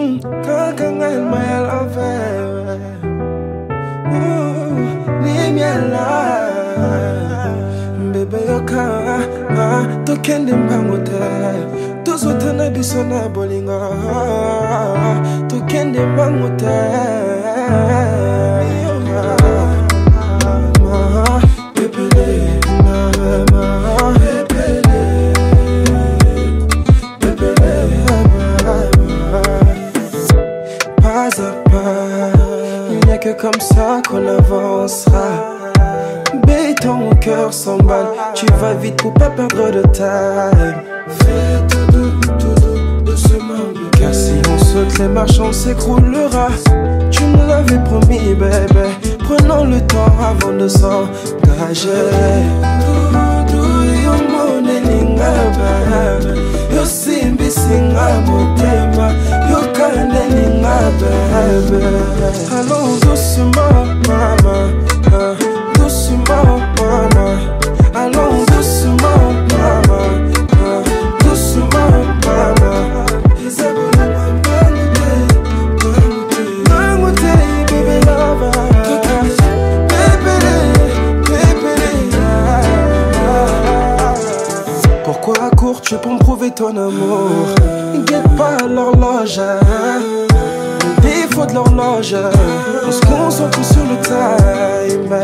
Quand elle m'a l'envers, ni miel bébé yoka, to kende mbangote, to sotana bisona bolinga, to kende mbangote. Il n'y a que comme ça qu'on avancera. Béton, mon cœur s'emballe. Tu vas vite pour pas perdre de time. Fais tout doucement. Car si on saute les marches, on s'écroulera. Tu me l'avais promis, bébé. Prenons le temps avant de s'engager. Yo simbi singa motema, yo kane ninga bebe. Allons doucement mama, doucement mama. Allons doucement mama, doucement mama. Isabelle Mangote, baby lover. Pourquoi cours-tu pour me prouver ton amour? Guette pas l'horloge, le défaut de l'horloge. On se concentre sur le time.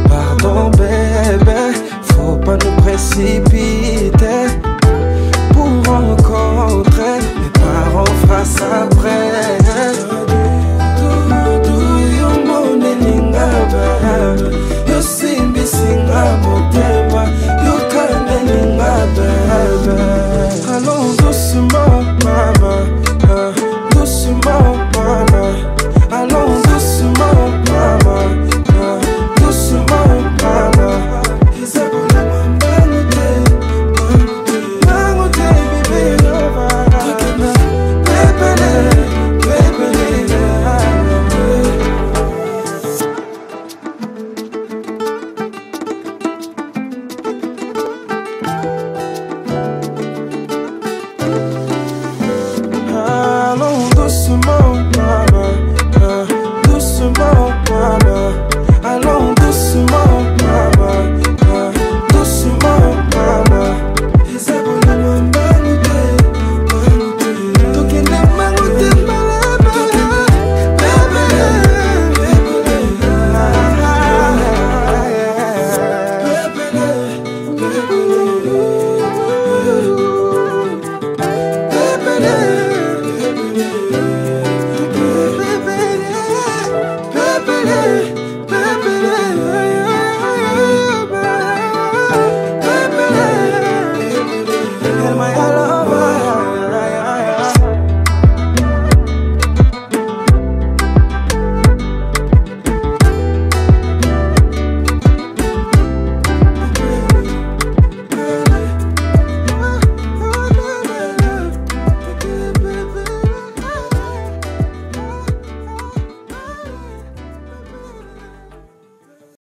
Pardon bébé, faut pas nous précipiter.